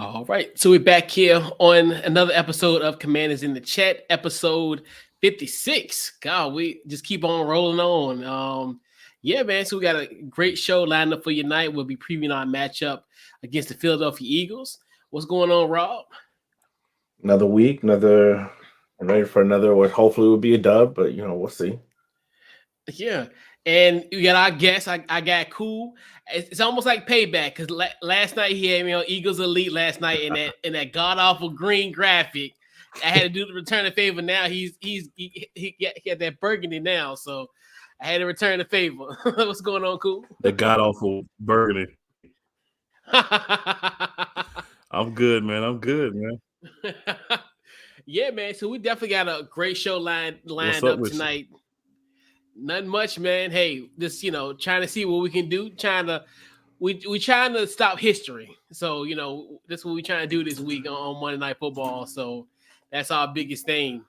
All right, so we're back here on another episode of Commanders in the Chat, episode 56. God, we just keep on rolling on. Yeah, man. So we got a great show lined up for you tonight. We'll be previewing our matchup against the Philadelphia Eagles. What's going on, Rob? Another week, I'm ready for another. What hopefully will be a dub, but we'll see. Yeah, and we got our guest. I got Cool. It's almost like payback because last night he had me on Eagles Elite last night in that god awful green graphic. I had to do the return of favor. Now he got that burgundy now, so I had to return the favor. What's going on, Cool? The god awful burgundy. I'm good, man. I'm good, man. Yeah, man. So we definitely got a great show lined What's up up with you? tonight. Nothing much, man. Hey, just trying to see what we can do. We trying to stop history. So that's what we trying to do this week on Monday Night Football. So that's our biggest thing.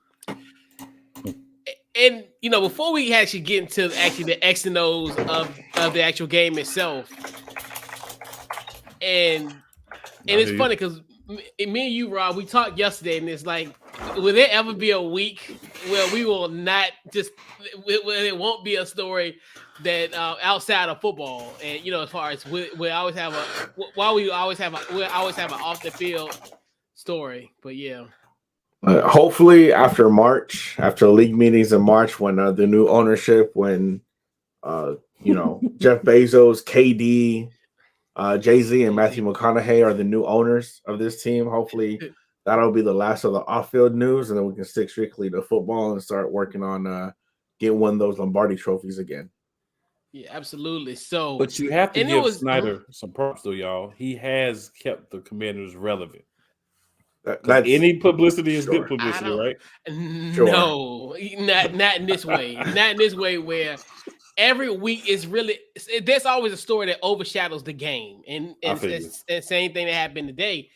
And before we actually get into the X and O's of the actual game itself, and it's funny because me and you, Rob, we talked yesterday, and it's like, will there ever be a week where we will not where it won't be a story that outside of football, and as far as we always have we always have an off the field story, but yeah. Hopefully, after March, after league meetings in March, when the new ownership, when Jeff Bezos, KD, Jay-Z, and Matthew McConaughey are the new owners of this team. Hopefully, that'll be the last of the off-field news, and then we can stick strictly to football and start working on getting one of those Lombardi trophies again. Yeah, absolutely. So, but you have to give Snyder some props, though, y'all. He has kept the Commanders relevant. Any publicity is good publicity, right? No, not in this way. Not in this way where every week is really. There's always a story that overshadows the game, and it's the same thing that happened today.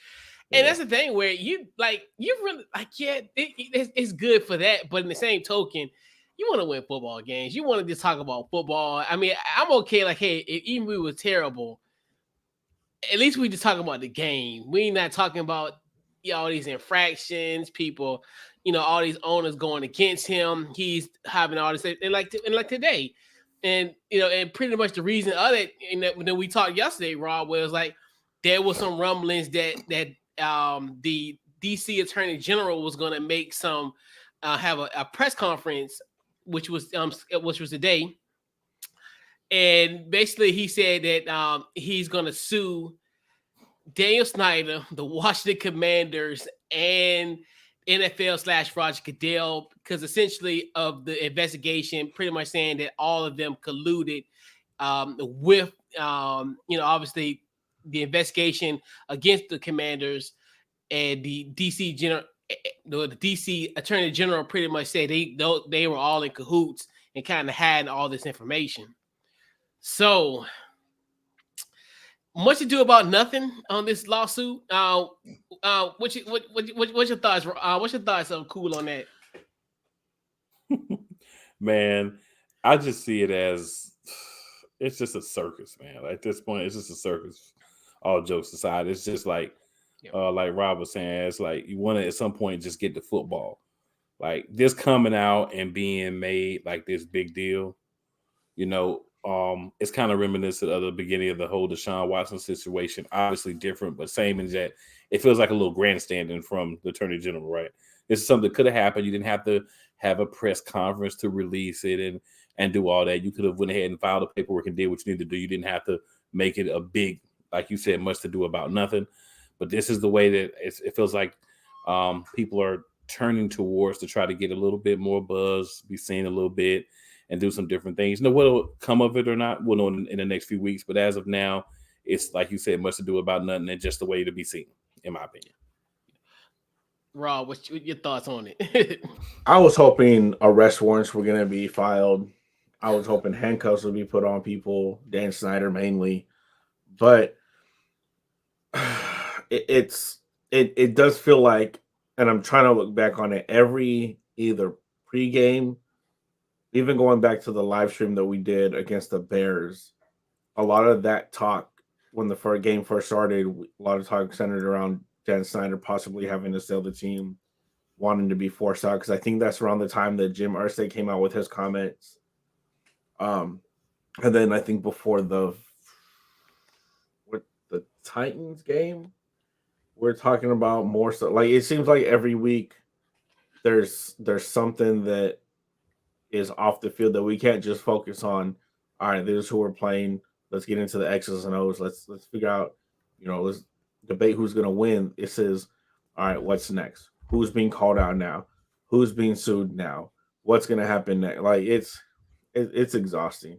And that's the thing where you really it's good for that, but in the same token, you want to win football games. You want to just talk about football. I mean, I'm okay. Like, hey, even if we were terrible, at least we just talk about the game. We not talking about all these infractions, people, all these owners going against him. He's having all this, and like today, and and pretty much the reason of it, when we talked yesterday, Rob, was like there was some rumblings that the DC Attorney General was going to make some have a press conference, which was today, and basically he said that he's going to sue Daniel Snyder, the Washington Commanders, and NFL / Roger Goodell, because essentially of the investigation, pretty much saying that all of them colluded with, obviously the investigation against the Commanders, and the DC Attorney General pretty much said they were all in cahoots and kind of had all this information. So much to do about nothing on this lawsuit. What's your thoughts? What's your thoughts on Cool on that? Man, I just see it as it's just a circus, man. At this point, it's just a circus. All jokes aside, it's just like Rob was saying, it's like you want to at some point just get to football. Like this coming out and being made like this big deal, it's kind of reminiscent of the beginning of the whole Deshaun Watson situation. Obviously different, but same in that it feels like a little grandstanding from the Attorney General, right? This is something that could have happened. You didn't have to have a press conference to release it and do all that. You could have went ahead and filed the paperwork and did what you needed to do. You didn't have to make it a big, like you said, much to do about nothing. But this is the way that it feels like people are turning towards to try to get a little bit more buzz, be seen a little bit, and do some different things. What'll come of it or not, we'll know in the next few weeks. But as of now, it's like you said, much to do about nothing and just the way to be seen, in my opinion. Rob, what's your thoughts on it? I was hoping arrest warrants were going to be filed. I was hoping handcuffs would be put on people, Dan Snyder mainly. But it does feel like, and I'm trying to look back on it, every either pregame, even going back to the live stream that we did against the Bears, a lot of that talk when the game first started, a lot of talk centered around Dan Snyder possibly having to sell the team, wanting to be forced out, because I think that's around the time that Jim Irsay came out with his comments. And then I think before the Titans game, we're talking about more so. Like, it seems like every week there's something that is off the field that we can't just focus on. All right, this is who we're playing. Let's get into the X's and O's. Let's figure out, let's debate who's going to win. It says, all right, what's next? Who's being called out now? Who's being sued now? What's going to happen next? Like, it's exhausting.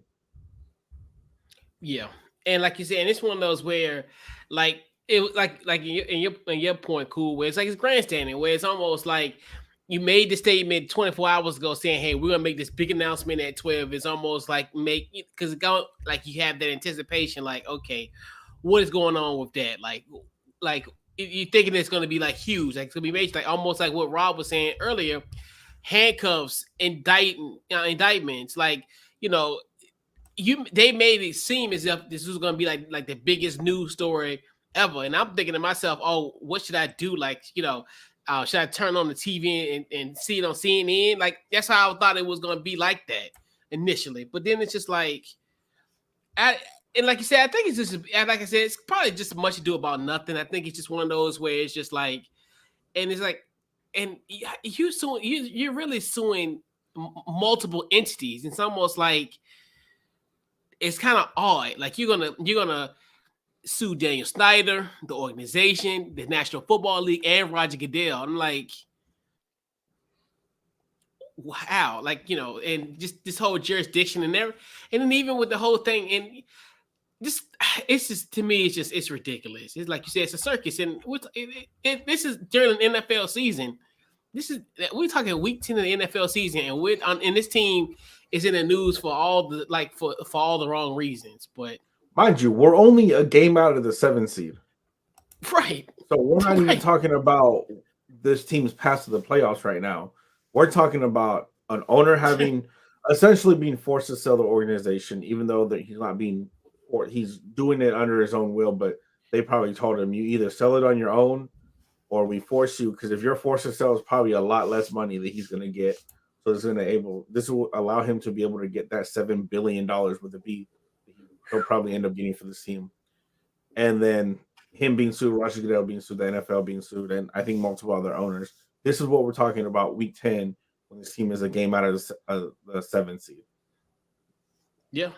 Yeah, and like you said, and it's one of those where, like, it like in your point, Cool, where it's like it's grandstanding, where it's almost like you made the statement 24 hours ago saying, "Hey, we're gonna make this big announcement at 12." It's almost like because like you have that anticipation, like, okay, what is going on with that? Like you're thinking it's gonna be like huge, like it's gonna be major, like almost like what Rob was saying earlier, handcuffs, indictments, like they made it seem as if this was gonna be like the biggest news story ever, and I'm thinking to myself, oh, what should I do? Like, should I turn on the TV and see it on CNN? Like, that's how I thought it was gonna be like that initially, but then it's just like, and like you said, I think it's just like I said, it's probably just much ado about nothing. I think it's just one of those where it's just like, and it's like, and you're really suing multiple entities. It's almost like, it's kind of odd. Like, you're gonna sue Daniel Snyder, the organization, the National Football League, and Roger Goodell. I'm like, wow, like, and just this whole jurisdiction and there, and then even with the whole thing, and it's just to me, it's ridiculous. It's like you said, it's a circus, and this is during an NFL season. We're talking week 10 of the NFL season, and this team is in the news for all the for all the wrong reasons. But mind you, we're only a game out of the 7th seed, right? So we're not even talking about this team's path to the playoffs right now. We're talking about an owner having essentially being forced to sell the organization, even though that he's not being, or he's doing it under his own will. But they probably told him, you either sell it on your own, or we force you, because if you're forced to sell, it's probably a lot less money that he's going to get. So this will allow him to be able to get that $7 billion with a B he'll probably end up getting for this team. And then him being sued, Roger Goodell being sued, the NFL being sued, and I think multiple other owners. This is what we're talking about week 10 when this team is a game out of the 7th seed. Yeah.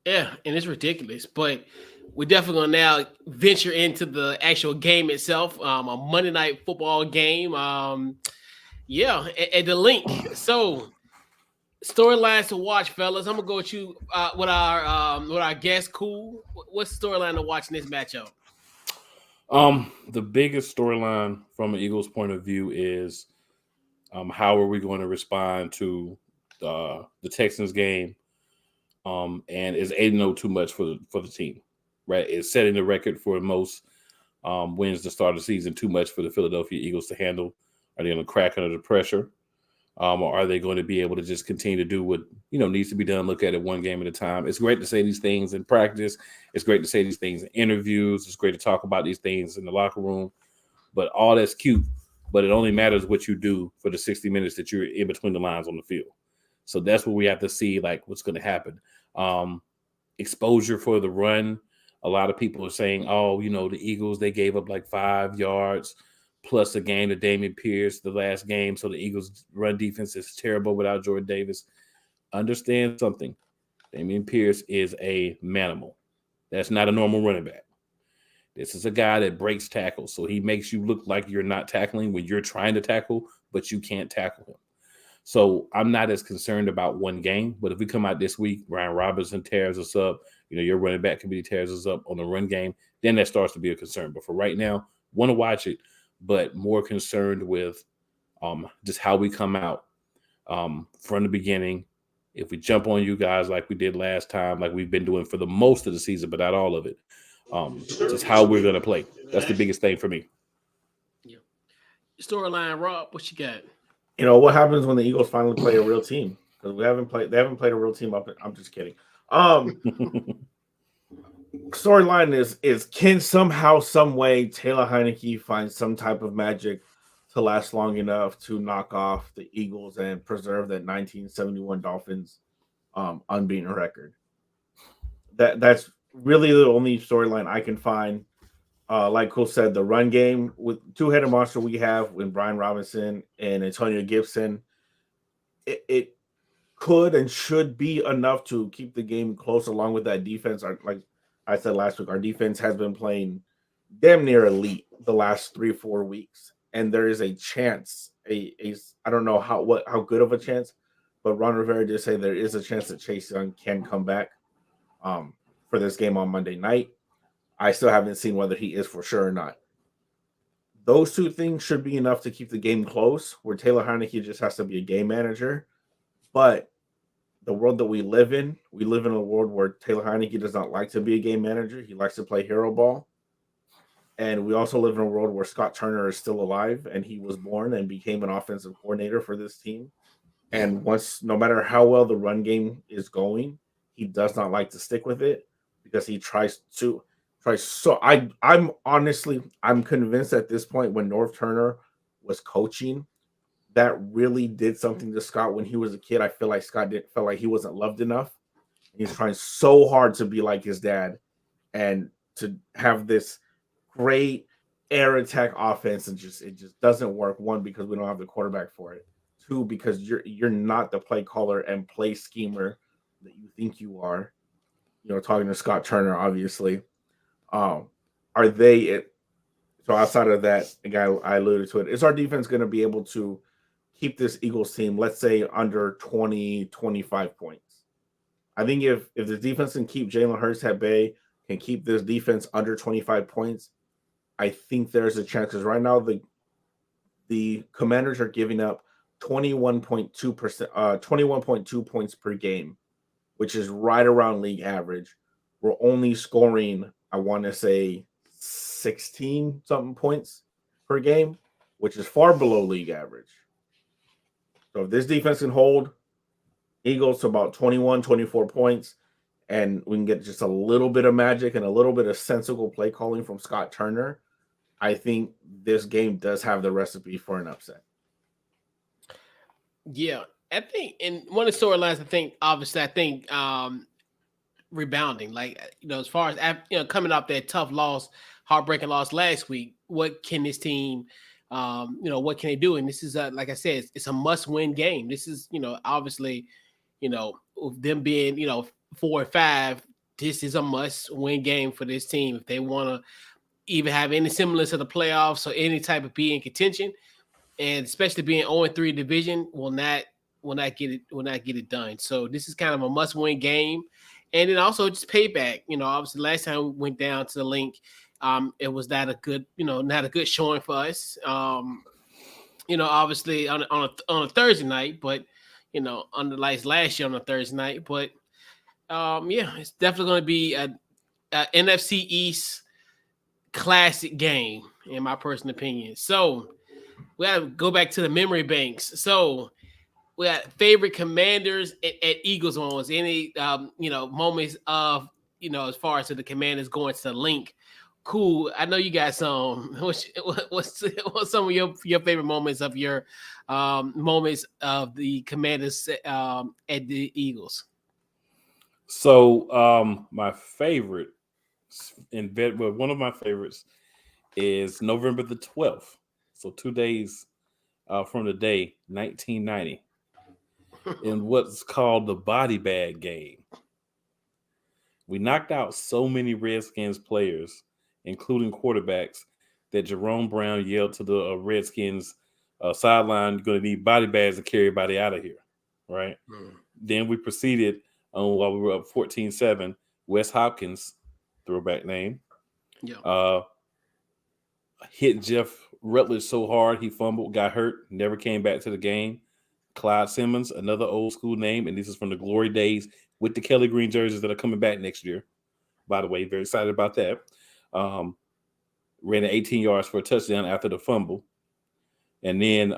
Yeah, and it's ridiculous, but we're definitely going to now venture into the actual game itself, a Monday Night Football game. At the link. So, storylines to watch, fellas. I'm gonna go with you with our guest, Cool. What's the storyline to watch in this matchup? The biggest storyline from an Eagles point of view is how are we going to respond to the Texans game? And is 8-0 too much for the team? Right, it's setting the record for most wins to start the season too much for the Philadelphia Eagles to handle. Are they going to crack under the pressure? Or are they going to be able to just continue to do what needs to be done? Look at it one game at a time. It's great to say these things in practice. It's great to say these things in interviews. It's great to talk about these things in the locker room. But all that's cute. But it only matters what you do for the 60 minutes that you're in between the lines on the field. So that's what we have to see, like what's going to happen. Exposure for the run. A lot of people are saying, the Eagles, they gave up like 5 yards plus a game to Dameon Pierce the last game. So the Eagles' run defense is terrible without Jordan Davis. Understand something. Dameon Pierce is a manimal. That's not a normal running back. This is a guy that breaks tackles. So he makes you look like you're not tackling when you're trying to tackle, but you can't tackle him. So I'm not as concerned about one game. But if we come out this week, Brian Robinson tears us up, your running back committee tears us up on the run game, then that starts to be a concern. But for right now, want to watch it, but more concerned with just how we come out from the beginning. If we jump on you guys like we did last time, like we've been doing for the most of the season, but not all of it, just how we're going to play. That's the biggest thing for me. Yeah. Storyline, Rob, what you got? What happens when the Eagles finally play a real team? Because they haven't played a real team up. I'm just kidding. storyline is can somehow, some way, Taylor Heineke find some type of magic to last long enough to knock off the Eagles and preserve that 1971 Dolphins unbeaten record. That's really the only storyline I can find. Like Cole said, the run game with two-headed monster we have with Brian Robinson and Antonio Gibson, it could and should be enough to keep the game close. Along with that defense, like I said last week, our defense has been playing damn near elite the last 3 or 4 weeks, and there is a chance. A I don't know how good of a chance, but Ron Rivera did say there is a chance that Chase Young can come back um, for this game on Monday night. I still haven't seen whether he is for sure or not. Those two things should be enough to keep the game close, where Taylor Heineke just has to be a game manager. But the world that we live in a world where Taylor Heineke does not like to be a game manager. He likes to play hero ball. And we also live in a world where Scott Turner is still alive and he was born and became an offensive coordinator for this team. And no matter how well the run game is going, he does not like to stick with it because he tries so I'm convinced at this point when North Turner was coaching that really did something to Scott when he was a kid. I feel like felt like he wasn't loved enough. He's trying so hard to be like his dad and to have this great air attack offense, and it just doesn't work. One, because we don't have the quarterback for it. Two, because you're not the play caller and play schemer that you think you are. Talking to Scott Turner, obviously. Are they? So outside of that, again, I alluded to it. Is our defense going to be able to keep this Eagles team, let's say, under 20, 25 points? I think if the defense can keep Jalen Hurts at bay, can keep this defense under 25 points, I think there's a chance. Because right now the Commanders are giving up 21.2 points per game, which is right around league average. We're only scoring, I want to say, 16 something points per game, which is far below league average. So if this defense can hold Eagles to about 21, 24 points, and we can get just a little bit of magic and a little bit of sensible play calling from Scott Turner, I think this game does have the recipe for an upset. Yeah, I think in one of the storylines, I think rebounding, like, as far as coming off that tough loss, heartbreaking loss last week, what can this team, what can they do? And this is like I said, it's a must-win game. This is obviously, with them being 4-5, this is a must-win game for this team if they want to even have any semblance of the playoffs or any type of be in contention. And especially being 0-3 division will not get it done. So this is kind of a must-win game. And then also just payback. Obviously last time we went down to the link, it was not a good showing for us. Obviously on a Thursday night, but on the lights last year on a Thursday night. But it's definitely going to be a NFC East classic game in my personal opinion. So we got to go back to the memory banks. So we got favorite Commanders at Eagles moments. Any moments of as far as the Commanders going to the link. Cool. I know you got some. What's some of your favorite moments of your moments of the Commanders at the Eagles? So my favorite, one of my favorites is November the 12th. So 2 days from the day, 1990, in what's called the body bag game. We knocked out so many Redskins players, including quarterbacks, that Jerome Brown yelled to the Redskins sideline, "You're going to need body bags to carry everybody out of here." Right? Then we proceeded while we were up 14-7. Wes Hopkins, throwback name, hit Jeff Rutledge so hard he fumbled, got hurt, never came back to the game. Clyde Simmons, another old school name, and this is from the glory days with the Kelly Green jerseys that are coming back next year. By the way, very excited about that. Ran 18 yards for a touchdown after the fumble. And then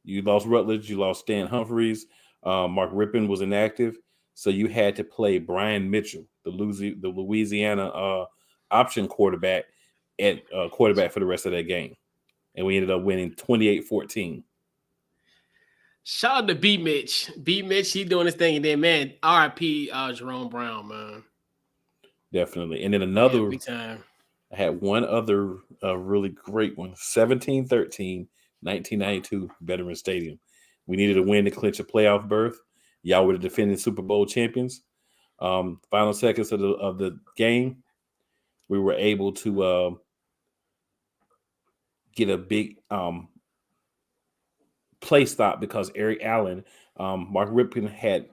you lost Rutledge, you lost Stan Humphries. Mark Rippon was inactive. So you had to play Brian Mitchell, the Louisiana option quarterback, at quarterback for the rest of that game. And we ended up winning 28-14. Shout out to B Mitch. B Mitch, he doing his thing. And then, man, RIP Jerome Brown, man. Definitely. And then another, every time. I had one other really great one. 17-13, 1992, Veterans Stadium. We needed a win to clinch a playoff berth. Y'all were the defending Super Bowl champions. Final seconds of the game, we were able to get a big play stop because Eric Allen, Mark Ripken had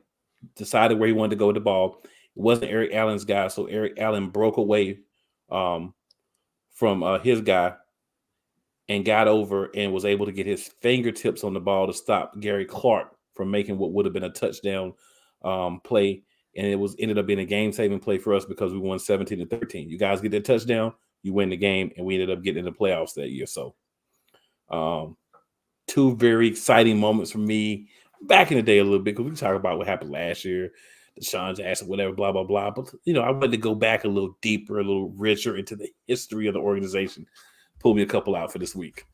decided where he wanted to go with the ball. It wasn't Eric Allen's guy, so Eric Allen broke away from his guy and got over and was able to get his fingertips on the ball to stop Gary Clark from making what would have been a touchdown play. And it ended up being a game-saving play for us because we won 17-13. You guys get that touchdown, you win the game, and we ended up getting in the playoffs that year. So two very exciting moments for me back in the day a little bit, because we can talk about what happened last year, Deshaun Jackson, whatever, blah, blah, blah. But, I wanted to go back a little deeper, a little richer into the history of the organization. Pull me a couple out for this week.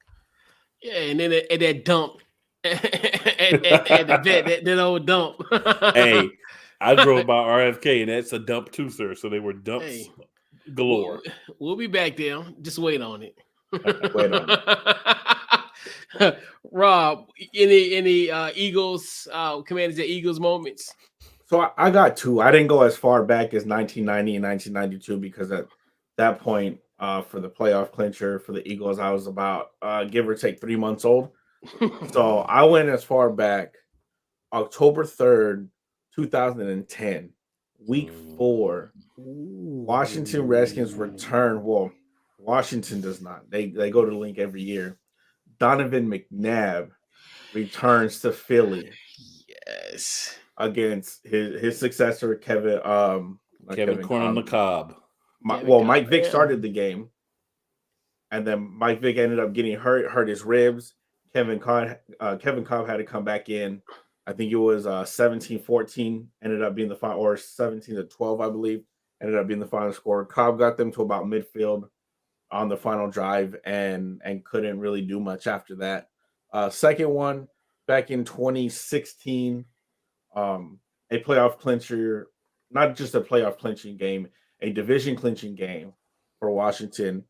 Yeah, and then at that dump, at the vet, that old dump. Hey, I drove by RFK, and that's a dump too, sir. So they were dumps galore. We'll be back there. Just wait on it. Wait on it. Rob, any Eagles, Commanders and Eagles moments? So I got two. I didn't go as far back as 1990 and 1992 because at that point, for the playoff clincher for the Eagles, I was about give or take 3 months old. So I went as far back October 3rd, 2010, week 4. Washington Redskins return. Well, Washington does not. They go to the link every year. Donovan McNabb returns to Philly. Yes. Against his successor, Kevin Corner McCobb. Mike Vick started the game, and then Mike Vick ended up getting hurt his ribs. Kevin Cobb had to come back in. I think it was 17-14 ended up being the final, or 17-12, I believe, ended up being the final score. Cobb got them to about midfield on the final drive and couldn't really do much after that. Second one back in 2016, a playoff clincher, not just a playoff clinching game, a division clinching game for Washington,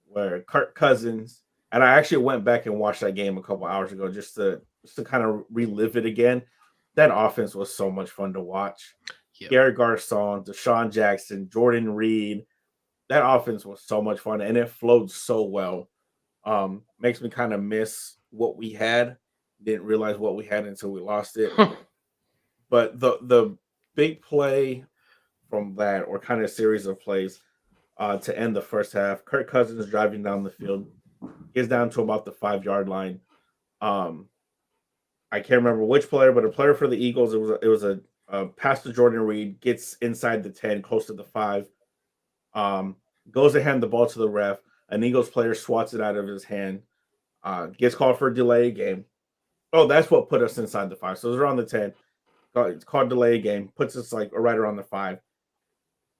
where Kirk Cousins, and I actually went back and watched that game a couple hours ago just to kind of relive it again. That offense was so much fun to watch. Yep. Garrett Garcon, Deshaun Jackson, Jordan Reed. That offense was so much fun, and it flowed so well. Makes me kind of miss what we had. Didn't realize what we had until we lost it. But the big play from that, or kind of series of plays to end the first half, Kirk Cousins driving down the field, gets down to about the 5-yard line. I can't remember which player, but a player for the Eagles. It was a pass to Jordan Reed, gets inside the 10, close to the 5. Goes to hand the ball to the ref. An Eagles player swats it out of his hand. Gets called for a delay game. Oh, that's what put us inside the 5. So it was around the 10. It's called delay game. Puts us like right around the 5.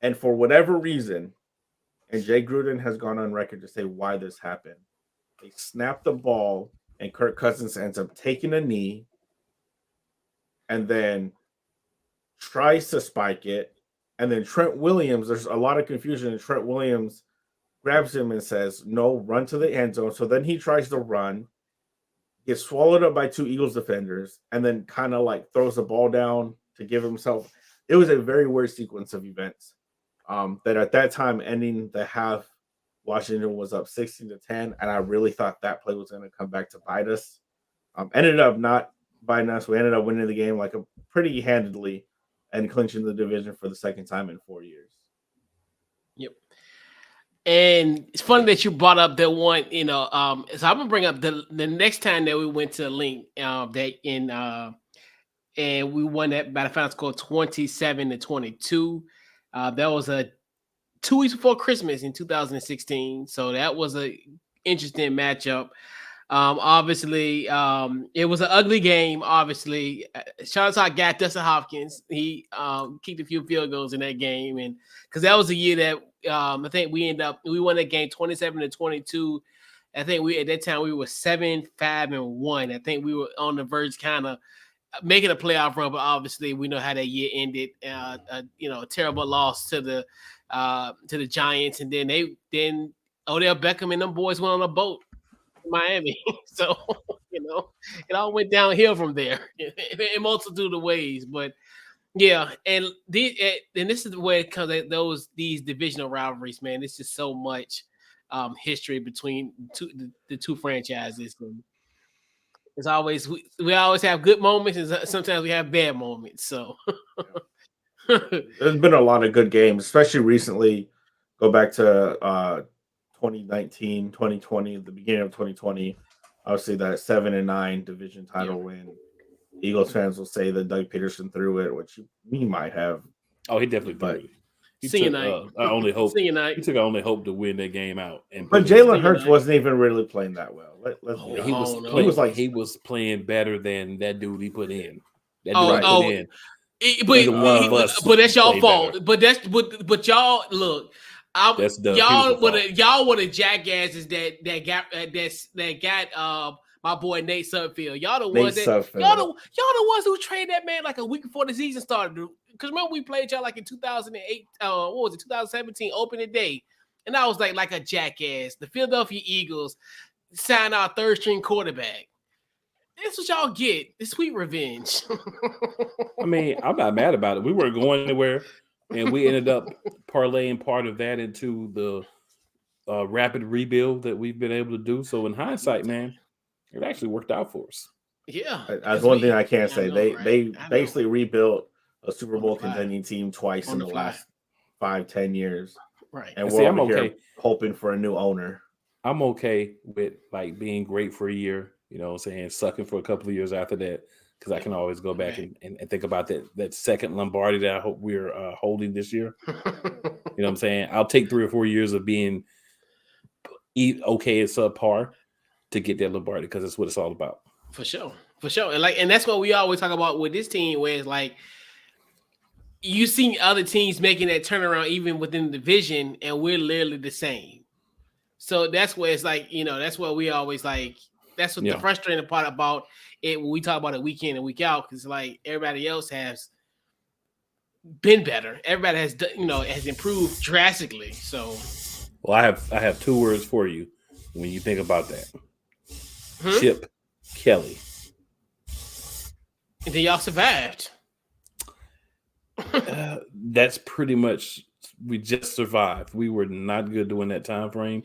And for whatever reason, and Jay Gruden has gone on record to say why this happened, they snap the ball, and Kirk Cousins ends up taking a knee and then tries to spike it. And then Trent Williams, there's a lot of confusion, and Trent Williams grabs him and says, no, run to the end zone. So then he tries to run, gets swallowed up by 2 Eagles defenders, and then kind of like throws the ball down to give himself. It was a very weird sequence of events that at that time, ending the half, Washington was up 16-10, and I really thought that play was going to come back to bite us. Ended up not biting us. We ended up winning the game like a pretty handedly and clinching the division for the second time in 4 years. Yep. And it's funny that you brought up that one, so I'm gonna bring up the next time that we went to Link, and we won that by the final score 27-22. That was 2 weeks before Christmas in 2016. So that was a interesting matchup. Obviously, it was an ugly game. Obviously, shout out to our guy Dustin Hopkins. He kicked a few field goals in that game, and because that was the year that I think we won that game 27-22. I think at that time we were 7-5-1. I think we were on the verge, kind of making a playoff run, but obviously we know how that year ended. A terrible loss to the Giants, and then Odell Beckham and them boys went on a boat to Miami. So it all went downhill from there in a multitude of ways. But yeah, and this is where it comes at these divisional rivalries, man. It's just so much history between the two franchises. And it's always we always have good moments, and sometimes we have bad moments. So there's been a lot of good games, especially recently. Go back to 2019, 2020, the beginning of 2020. Obviously, that 7-9 division title win. Eagles fans will say that Doug Peterson threw it, which he might have. Oh, he definitely threw it. He took only hope. He took only hope to win that game out. But Jalen Hurts wasn't even really playing that well. He was playing better than that dude he put in. That dude put in. But that's y'all fault. Better. But y'all look. Y'all were the jackasses that got my boy Nate Sudfeld. Y'all the ones y'all the ones who traded that man like a week before the season started. Because remember we played y'all like in 2008. What was it? 2017 opening day, and I was like a jackass. The Philadelphia Eagles signed our third string quarterback. That's what y'all get. It's sweet revenge. I mean, I'm not mad about it. We weren't going anywhere, and we ended up parlaying part of that into the rapid rebuild that we've been able to do. So in hindsight, man, it actually worked out for us. Yeah. That's one thing I can't say. They basically rebuilt a Super Bowl contending team twice in the last 5-10 years. Right. And we're over here hoping for a new owner. I'm okay with like being great for a year, sucking for a couple of years after that, because I can always go back and think about that second Lombardi that I hope we're holding this year. You know what I'm saying? I'll take 3 or 4 years of being okay at subpar to get that Lombardi, because that's what it's all about. For sure. And that's what we always talk about with this team, where it's like you see other teams making that turnaround even within the division, and we're literally the same. So that's where it's like, that's what we always like. That's what the frustrating part about it when we talk about it week in and week out, because like everybody else has been better. Everybody has has improved drastically. So, well, I have 2 words for you when you think about that. Chip Kelly. And then y'all survived. That's pretty much, we just survived. We were not good during that time frame.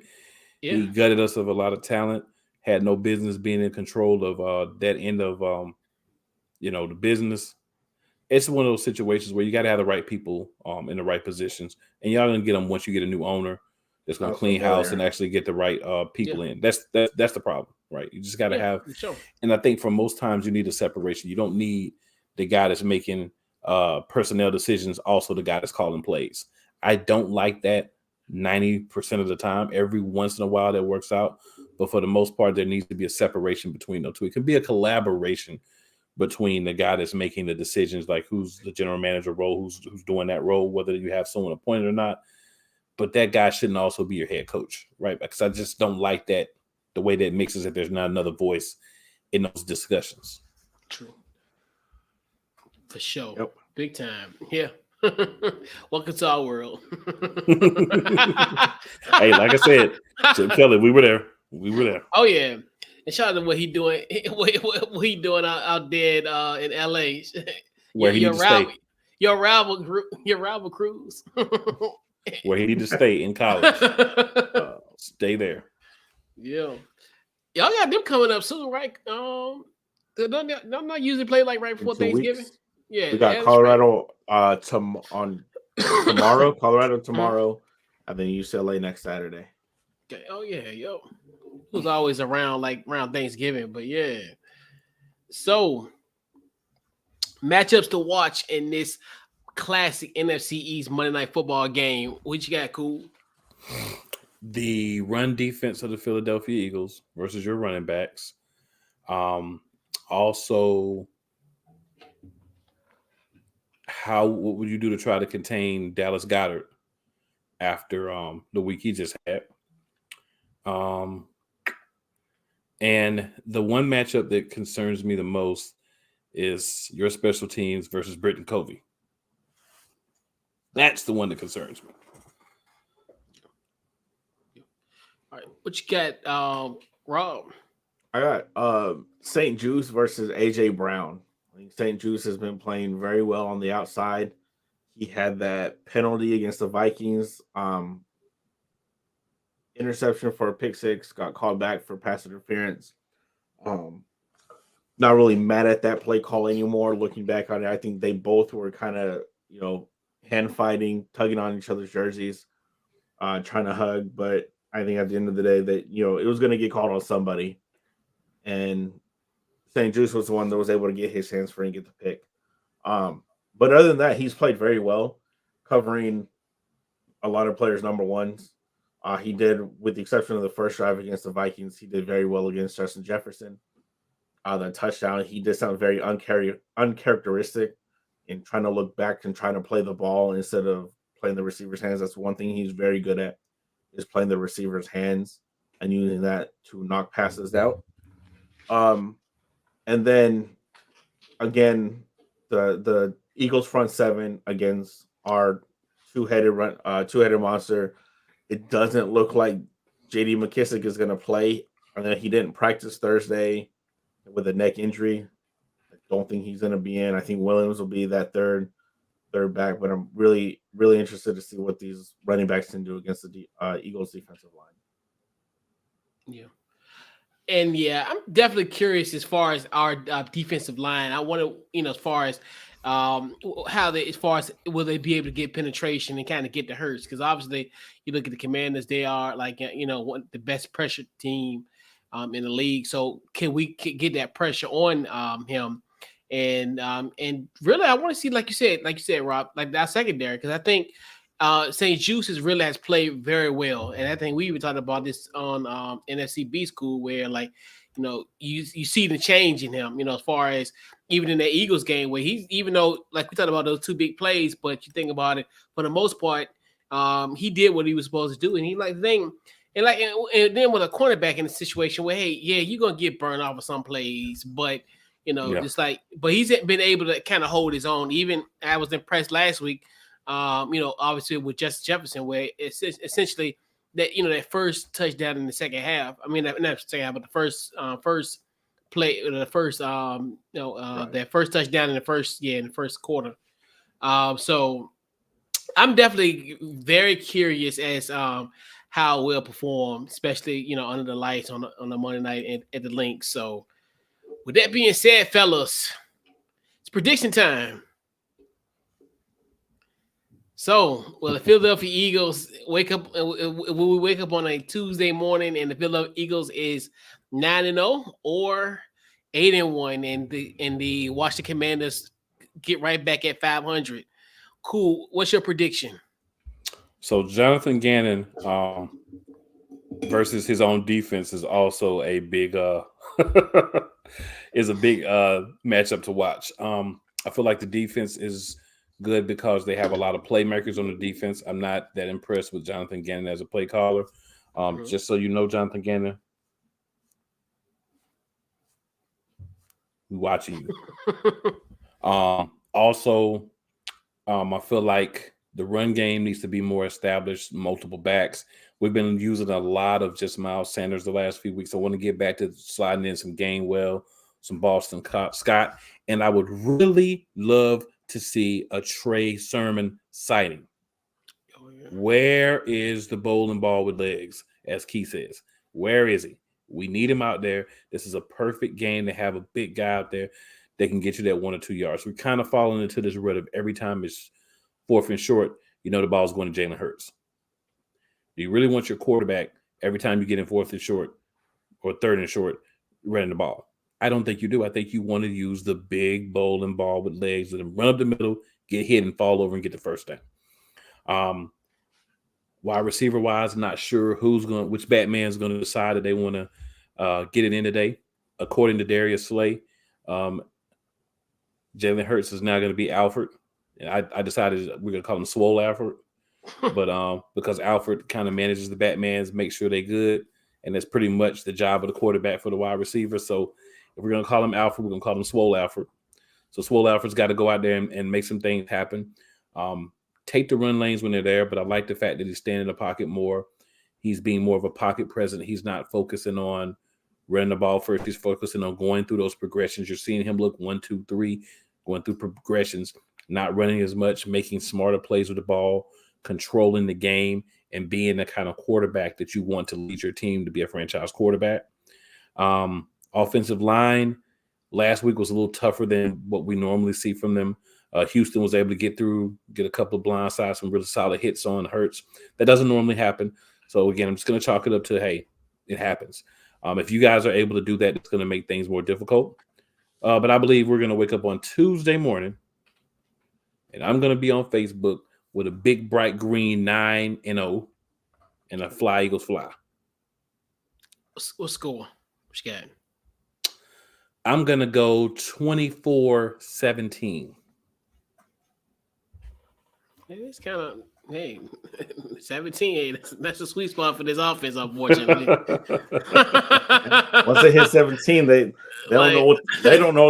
Yeah. He gutted us of a lot of talent. Had no business being in control of that end of the business. It's one of those situations where you got to have the right people in the right positions, and y'all gonna get them once you get a new owner that's gonna clean house and actually get the right people in. That's the problem, right? You just got to have. Sure. And I think for most times you need a separation. You don't need the guy that's making personnel decisions also the guy that's calling plays. I don't like that 90% of the time. Every once in a while that works out, but for the most part there needs to be a separation between those two. It can be a collaboration between the guy that's making the decisions, like who's the general manager role, who's doing that role, whether you have someone appointed or not. But that guy shouldn't also be your head coach, right? Because I just don't like that, the way that mixes if there's not another voice in those discussions. True. For sure. Yep. Big time. Yeah. Welcome to our world. Hey, like I said, Chip Kelly, we were there. Oh yeah. And shout out to what he doing out there in LA. Where he needs to stay. Your rival Cruz. Where he need to stay in college. Stay there. Yeah. Y'all got them coming up soon, right? Don't not usually play like right before Thanksgiving. Weeks. Yeah. We got Colorado on tomorrow. Colorado tomorrow, and then UCLA next Saturday. Okay. Oh yeah, yo. It was always around Thanksgiving, but yeah. So matchups to watch in this classic NFC East Monday Night Football game. What you got, Cool? the run defense of the Philadelphia Eagles versus your running backs. Also, what would you do to try to contain Dallas Goedert after the week he just had? And the one matchup that concerns me the most is your special teams versus Britton Covey. That's the one that concerns me. All right, what you got, Rob? I got St. Juice versus AJ Brown. I think St. Juice has been playing very well on the outside. He had that penalty against the Vikings, interception for a pick six, got called back for pass interference. Not really mad at that play call anymore. Looking back on it, I think they both were kind of, hand fighting, tugging on each other's jerseys, trying to hug. But I think at the end of the day that, it was going to get called on somebody. And St. Juice was the one that was able to get his hands free and get the pick. But other than that, he's played very well, covering a lot of players' number ones. He did, with the exception of the first drive against the Vikings, he did very well against Justin Jefferson. The touchdown, he did something very uncharacteristic in trying to look back and trying to play the ball instead of playing the receiver's hands. That's one thing he's very good at, is playing the receiver's hands and using that to knock passes out. And then again, the Eagles front seven against our two-headed monster. It doesn't look like J.D. McKissick is going to play. And then he didn't practice Thursday with a neck injury. I don't think he's going to be in. I think Williams will be that third back. But I'm really, really interested to see what these running backs can do against the Eagles defensive line. Yeah. And I'm definitely curious as far as our defensive line. I want to, as far as will they be able to get penetration and kind of get the Hurts? Because obviously, you look at the Commanders, they are the best pressure team in the league. So can we get that pressure on him? And really, I want to see, like you said, Rob, like that secondary, because I think St. Juice has played very well, and I think we even talked about this on NFC B School, where you see the change in him, as far as even in the Eagles game, where he's, even though like we talked about those two big plays, but you think about it, for the most part, he did what he was supposed to do, and he and then with a cornerback in a situation where, hey, you're gonna get burned off of some plays, but but he's been able to kind of hold his own. Even I was impressed last week. Obviously with Justin Jefferson, where it's essentially that, that first touchdown in the second half. I mean, not second half, but the first play, the first, that first touchdown in the first quarter. So I'm definitely very curious as how we'll perform, especially, under the lights on the Monday night at the Lynx. So with that being said, fellas, it's prediction time. So, the Philadelphia Eagles wake up. Will we wake up on a Tuesday morning and the Philadelphia Eagles is 9-0 or 8-1, and the Washington Commanders get right back at 500? Cool. What's your prediction? So Jonathan Gannon versus his own defense is also a big matchup to watch. I feel like the defense is good because they have a lot of playmakers on the defense. I'm not that impressed with Jonathan Gannon as a play caller. Just so you know, Jonathan Gannon, watching you. Also, I feel like the run game needs to be more established, multiple backs. We've been using a lot of just Miles Sanders the last few weeks. I want to get back to sliding in some Gainwell, some Boston Scott, and I would really love to see a Trey Sermon sighting. Oh, yeah. Where is the bowling ball with legs, as Keith says? Where is he? We need him out there. This is a perfect game to have a big guy out there that can get you that 1 or 2 yards. We're kind of falling into this rut of every time it's 4th and short, the ball's going to Jalen Hurts. Do you really want your quarterback every time you get in 4th and short or 3rd and short running the ball? I don't think you do. I think you want to use the big bowling ball with legs, let him run up the middle, get hit and fall over and get the first down. Wide receiver wise, not sure which Batman's going to decide that they want to get it in today. According to Darius Slay, Jalen Hurts is now going to be Alfred. And I decided we're going to call him Swole Alfred. But because Alfred kind of manages the Batmans, make sure they're good. And that's pretty much the job of the quarterback for the wide receiver. So if we're going to call him Alfred, we're going to call him Swole Alfred. So Swole Alfred's got to go out there and make some things happen. Take the run lanes when they're there, but I like the fact that he's standing in the pocket more. He's being more of a pocket present. He's not focusing on running the ball first. He's focusing on going through those progressions. You're seeing him look 1, 2, 3, going through progressions, not running as much, making smarter plays with the ball, controlling the game, and being the kind of quarterback that you want to lead your team to be a franchise quarterback. Offensive line, last week was a little tougher than what we normally see from them. Houston was able to get a couple of blind sides, some really solid hits on Hurts. That doesn't normally happen. So, again, I'm just going to chalk it up to, hey, it happens. If you guys are able to do that, it's going to make things more difficult. But I believe we're going to wake up on Tuesday morning, and I'm going to be on Facebook with a big, bright green 9-0 and a Fly Eagles fly. What score? What you got? I'm going to go 24-17. It's kind of, 17. That's a sweet spot for this offense, unfortunately. Once they hit 17, they don't know what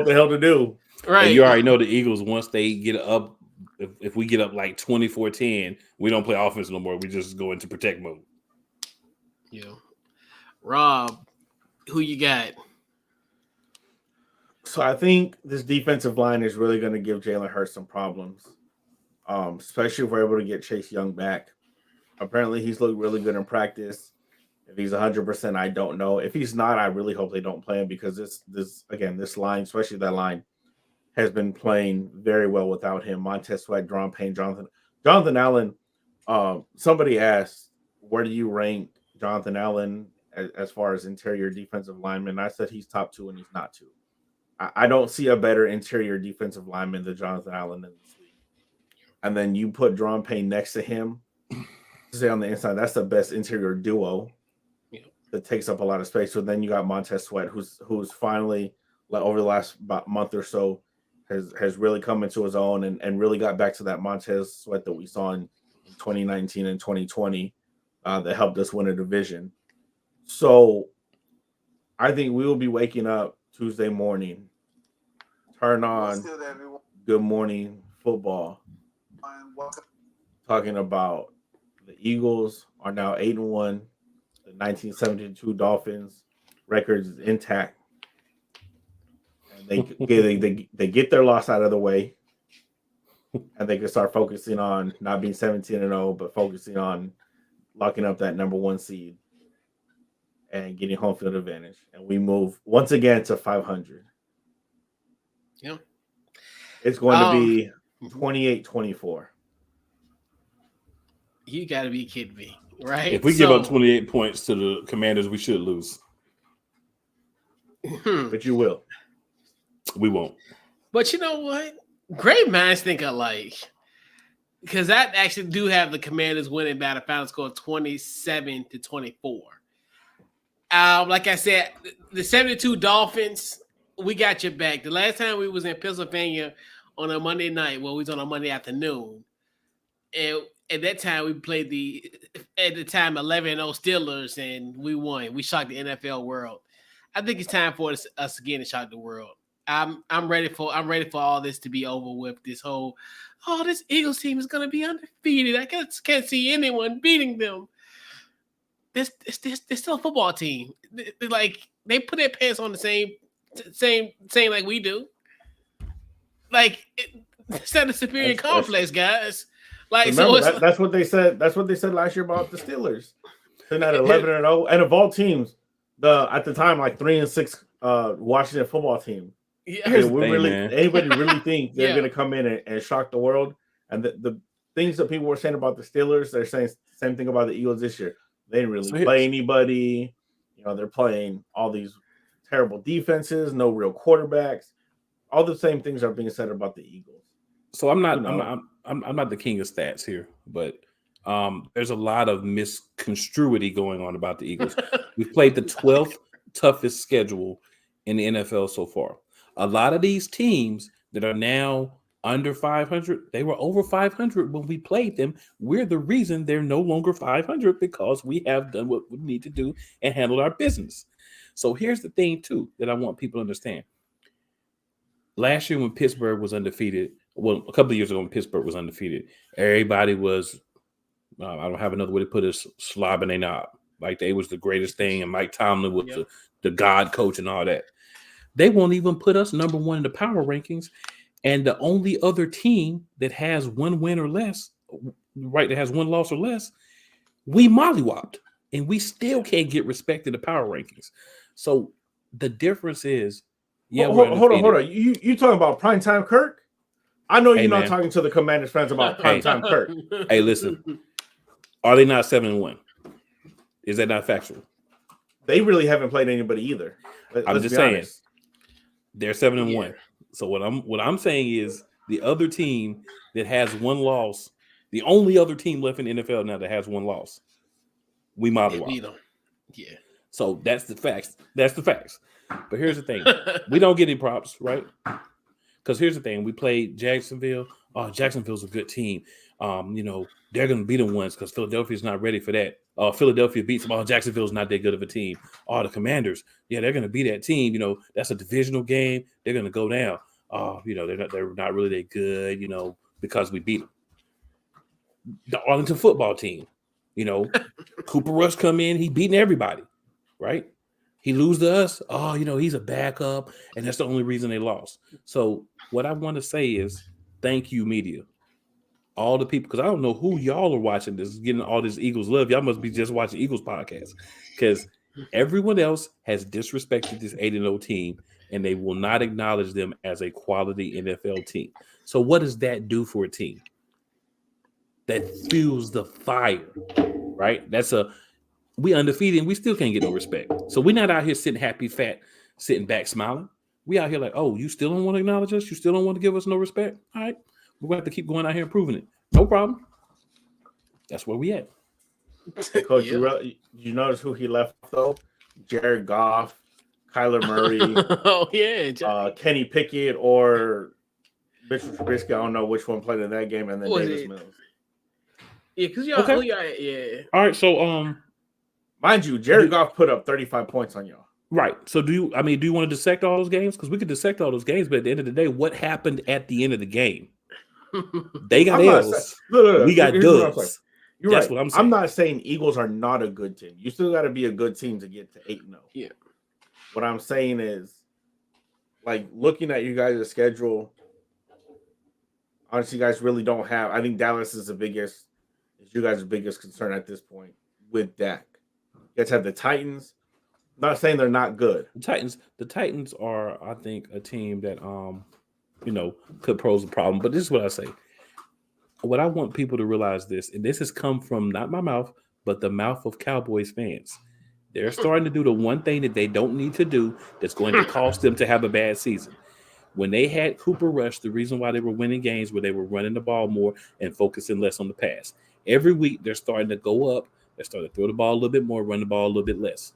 the hell to do. Right. And you already know the Eagles, once they get up, if we get up like 24-10, we don't play offense no more. We just go into protect mode. Yeah. Rob, who you got? So I think this defensive line is really going to give Jalen Hurts some problems. Especially if we're able to get Chase Young back. Apparently, he's looked really good in practice. If he's 100%, I don't know. If he's not, I really hope they don't play him because this line, especially that line, has been playing very well without him. Montez Sweat, Jerome Payne, Jonathan Allen. Somebody asked, where do you rank Jonathan Allen as far as interior defensive lineman? I said he's top 2 and he's not 2. I don't see a better interior defensive lineman than Jonathan Allen in this league. And then you put Jerome Payne next to him, say on the inside, that's the best interior duo that takes up a lot of space. So then you got Montez Sweat, who's finally, over the last month or so, has really come into his own and really got back to that Montez Sweat that we saw in 2019 and 2020 that helped us win a division. So I think we will be waking up Tuesday morning, turn on Good Morning Football, talking about the Eagles are now 8-1. The 1972 Dolphins record is intact, and they get their loss out of the way, and they can start focusing on not being 17-0, but focusing on locking up that number 1 seed and getting home field advantage. And we move once again to 500. Yeah, it's going to be 28-24. You got to be kidding me, right? If we give up 28 points to the Commanders, we should lose. But you will. We won't. But you know what? Great minds think alike. Because I actually do have the Commanders winning by the final score of 27-24. Like I said, the 72 Dolphins, we got your back. The last time we was in Pennsylvania on a Monday night, we was on a Monday afternoon. And at that time, we played at the time 11-0 Steelers, and we won. We shocked the NFL world. I think it's time for us again to shock the world. I'm ready for all this to be over with. This whole, this Eagles team is gonna be undefeated. I can't see anyone beating them. They're still a football team. They put their pants on the same like we do. It's not a superior complex, guys. Remember, that's what they said. That's what they said last year about the Steelers. They're not 11-0, and of all teams, at the time 3-6 Washington football team. Yeah, anybody really think they're going to come in and shock the world? And the things that people were saying about the Steelers, they're saying the same thing about the Eagles this year. They didn't really play anybody. They're playing all these terrible defenses, no real quarterbacks. All the same things are being said about the Eagles. So I'm not the king of stats here, but there's a lot of misconstruity going on about the Eagles. We've played the 12th toughest schedule in the NFL so far. A lot of these teams that are now under 500, they were over 500 when we played them. We're the reason they're no longer 500 because we have done what we need to do and handled our business. So here's the thing, too, that I want people to understand. Last year when Pittsburgh was undefeated, well, a couple of years ago when Pittsburgh was undefeated, everybody was, I don't have another way to put it, slobbing their knob. Like they was the greatest thing, and Mike Tomlin was the God coach and all that. They won't even put us number one in the power rankings. And the only other team that has one win or less, right, that has one loss or less, we mollywopped. And we still can't get respect in the power rankings. So the difference is, hold on. You talking about primetime Kirk? I know you're not talking to the Commanders fans about primetime Kirk. Hey, listen. Are they not 7-1? Is that not factual? They really haven't played anybody either. I'm just saying. They're 7-1. So what I'm saying is the other team that has one loss, the only other team left in the NFL now that has one loss, we mollywop. Yeah. So that's the facts. That's the facts. But here's the thing. We don't get any props, right? Because here's the thing. We played Jacksonville. Oh, Jacksonville's a good team. They're going to be the ones because Philadelphia's not ready for that. Philadelphia beats them. Oh, Jacksonville's not that good of a team. Oh, the Commanders, they're going to be that team. That's a divisional game. They're going to go down. They're not really that good, because we beat them. The Arlington football team, Cooper Rush come in, he beating everybody, right? He lose to us. Oh, he's a backup, and that's the only reason they lost. So what I want to say is thank you, media. All the people, because I don't know who y'all are watching this, getting all this Eagles love. Y'all must be just watching Eagles podcast because everyone else has disrespected this 8-0 team, and they will not acknowledge them as a quality NFL team. So what does that do for a team? That fuels the fire, right? We undefeated and we still can't get no respect. So we're not out here sitting happy, fat, sitting back, smiling. We out here like, oh, you still don't want to acknowledge us? You still don't want to give us no respect? All right. We're going to have to keep going out here and proving it. No problem. That's where we at. Coach, you notice who he left, though? Jared Goff, Kyler Murray, Kenny Pickett, or Mitchell Trubisky. I don't know which one played in that game, and then Davis Mills. Yeah, because y'all, All right, so mind you, Jared Goff put up 35 points on y'all. Right. So do you want to dissect all those games? Because we could dissect all those games, but at the end of the day, what happened at the end of the game? They got L's. We got dubs. That's what I'm saying. I'm not saying Eagles are not a good team. You still got to be a good team to get to 8-0. Yeah. What I'm saying is, like, looking at you guys' schedule, honestly, you guys really don't have. I think Dallas is you guys' biggest concern at this point with Dak. You guys have the Titans. I'm not saying they're not good. The Titans are, I think, a team that could pose a problem. But this is what I say. What I want people to realize this, and this has come from not my mouth, but the mouth of Cowboys fans. They're starting to do the one thing that they don't need to do that's going to cost them to have a bad season. When they had Cooper Rush, the reason why they were winning games where they were running the ball more and focusing less on the pass. Every week, they're starting to go up. They're starting to throw the ball a little bit more, run the ball a little bit less.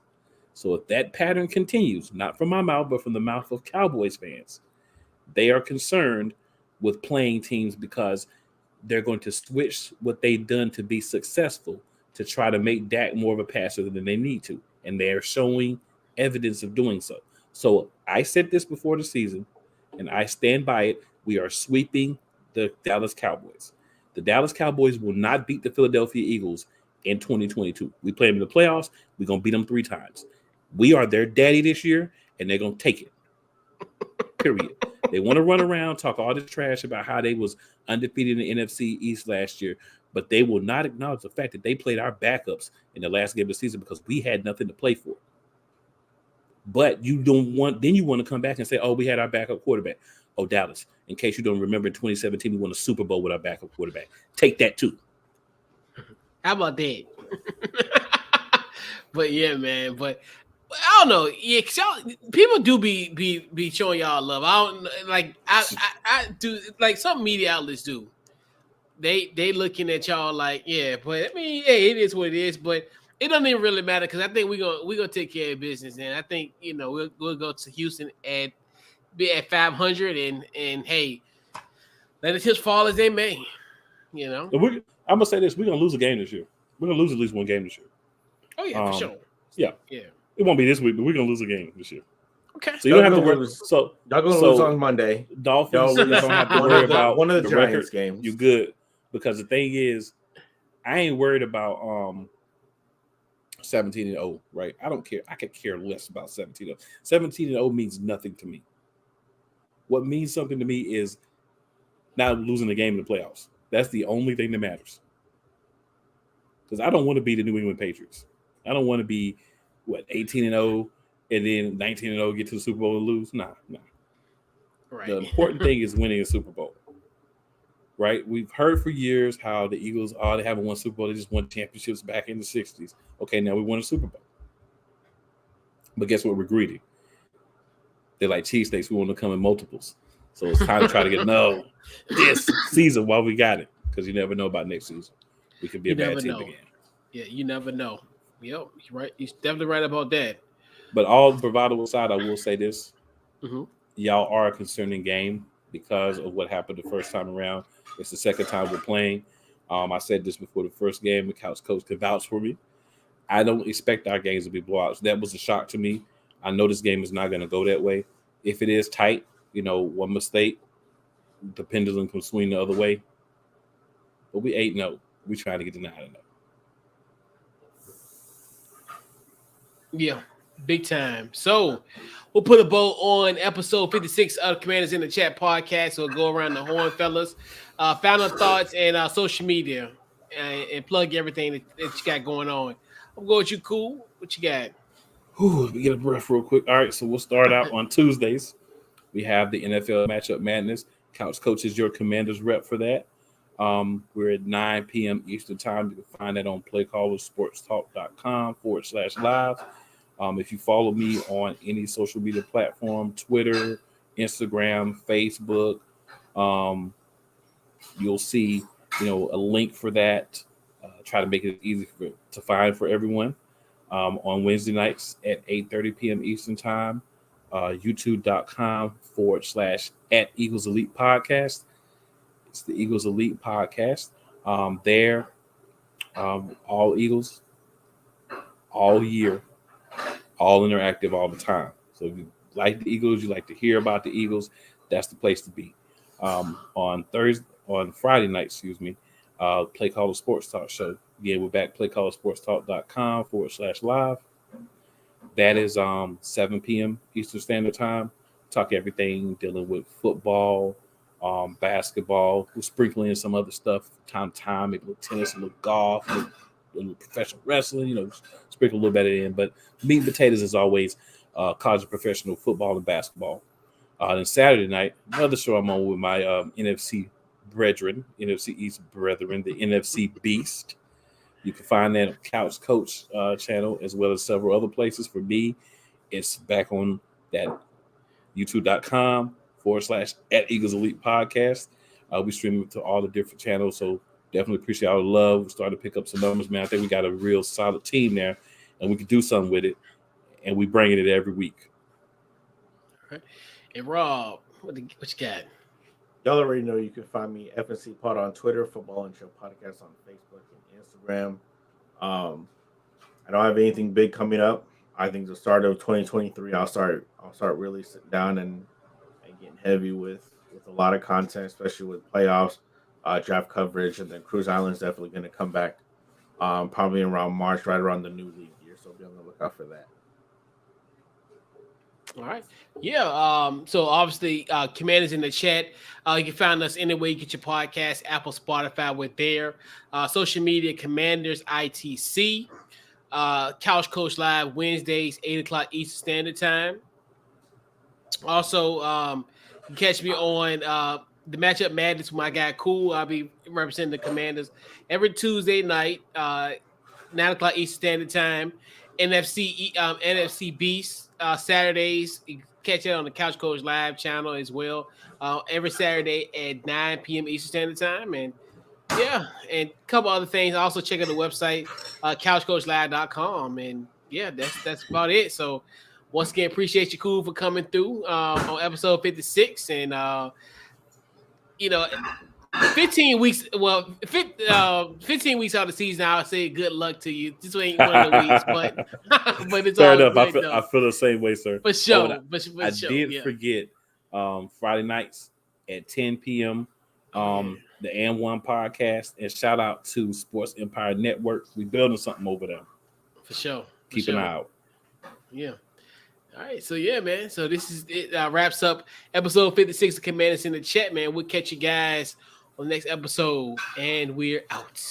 So if that pattern continues, not from my mouth, but from the mouth of Cowboys fans, they are concerned with playing teams because they're going to switch what they've done to be successful to try to make Dak more of a passer than they need to. And they're showing evidence of doing so. So I said this before the season, and I stand by it. We are sweeping the Dallas Cowboys. The Dallas Cowboys will not beat the Philadelphia Eagles in 2022. We play them in the playoffs. We're going to beat them 3 times. We are their daddy this year, and they're going to take it. Period. They want to run around, talk all this trash about how they was undefeated in the NFC East last year, but they will not acknowledge the fact that they played our backups in the last game of the season because we had nothing to play for. But you want to come back and say, oh, we had our backup quarterback. Oh, Dallas, in case you don't remember, in 2017, we won a Super Bowl with our backup quarterback. Take that too. How about that? But yeah, man. But I don't know. Yeah, y'all, people do be showing y'all love. I don't like. I do like some media outlets do. they looking at y'all like, yeah, but I mean, hey, it is what it is, but it doesn't even really matter because I think we're gonna take care of business, and I think we'll go to Houston and be at 500, and hey, let the chips fall as they may, I'm gonna say this: we're gonna lose a game this year. We're gonna lose at least one game this year. Oh yeah, for sure. Yeah. It won't be this week, but we're gonna lose a game this year. Okay. So you don't have to worry. So y'all gonna lose on Monday. Dolphins, you don't have to worry about one of the Giants record games. You good because the thing is, I ain't worried about 17-0. Right? I don't care. I could care less about 17-0. 17-0 means nothing to me. What means something to me is not losing the game in the playoffs. That's the only thing that matters. Because I don't want to be the New England Patriots. I don't want to be 18-0 and then 19-0 get to the Super Bowl and lose. Nah. Right. The important thing is winning a Super Bowl. Right? We've heard for years how the Eagles, they haven't won Super Bowl. They just won championships back in the 60s. Okay, now we won a Super Bowl. But guess what? We're greedy. They're like cheesesteaks. We want to come in multiples. So it's time to try to get this season while we got it. Because you never know about next season. We could be a bad team again. Yeah, you never know. Yep, you're right. You're definitely right about that. But all bravado aside, I will say this. Mm-hmm. Y'all are a concerning game because of what happened the first time around. It's the second time we're playing. I said this before the first game. The couch coach can vouch for me. I don't expect our games to be blowouts. That was a shock to me. I know this game is not going to go that way. If it is tight, one mistake, the pendulum can swing the other way. But we 8-0. We're trying to get to 9-0. Yeah, big time. So we'll put a bow on episode 56 of Commanders in the Chat podcast. We'll go around the horn, fellas. Final thoughts and social media and plug everything that you got going on. I'm going with you, Cool. What you got? Let me get a breath real quick. All right, so we'll start out on Tuesdays. We have the NFL Matchup Madness. Couch Coach is your Commanders rep for that. We're at 9 p.m. Eastern time. You can find that on playcallersportstalk.com/live. If you follow me on any social media platform, Twitter, Instagram, Facebook, you'll see, a link for that. Try to make it easy to find for everyone. On Wednesday nights at 8:30 p.m. Eastern time, youtube.com/@Eagles Elite Podcast. It's the Eagles Elite Podcast. There, all Eagles, all year, all interactive all the time. So if you like the Eagles, you like to hear about the Eagles, that's the place to be. On Friday night, Play Caller Sports Talk show. Again, we're back, playcallersportstalk.com/live. That is 7 p.m. Eastern Standard Time. Talk everything dealing with football, basketball. We're sprinkling in some other stuff time to time, maybe a little tennis, a little golf, a little professional wrestling, sprinkle a little bit in. But meat and potatoes is always college and professional football and basketball. Then Saturday night, another show I'm on with my NFC East brethren, the NFC Beast. You can find that on Couch Coach channel as well as several other places. For me, it's back on that youtube.com/@Eagles Elite Podcast. We stream it to all the different channels, so definitely appreciate all the love. We're starting to pick up some numbers, man. I think we got a real solid team there, and we can do something with it, and we bringing it every week. All right. And Rob, what you got? Y'all already know you can find me FNC Pod on Twitter, Football and Chill Podcast on Facebook and Instagram. I don't have anything big coming up. I think the start of 2023, I'll start really sitting down and getting heavy with a lot of content, especially with playoffs, draft coverage, and then Cruise Island's definitely going to come back probably around March, right around the new league year. So be on the lookout for that. All right. Yeah. So obviously, Commanders in the Chat. You can find us anywhere you get your podcast, Apple, Spotify, we're there. Social media, Commanders ITC. Couch Coach Live Wednesdays, 8:00 Eastern Standard Time. Also, you can catch me on the Matchup Madness with my guy Cool. I'll be representing the Commanders every Tuesday night, 9:00 Eastern Standard Time. NFC Beast Saturdays. You can catch it on the Couch Coach Live channel as well. Every Saturday at 9 p.m. Eastern Standard Time. And Yeah, and a couple other things. Also check out the website, couchcoachlive.com. And yeah, that's about it. So once again, appreciate you, Cool, for coming through on episode 56. And 15 weeks. Well, 15 weeks out of the season, I'll say good luck to you. This ain't one of the weeks, but but it's fair all enough. good. I feel the same way, sir. For sure. I did forget Friday nights at 10 p.m. The And1 podcast, and shout out to Sports Empire Network. We building something over there. For sure. Keep an eye out. Yeah. All right. So yeah, man. So this is it. Wraps up episode 56 of Commanders in the Chat, man. We'll catch you guys on the next episode, and we're out.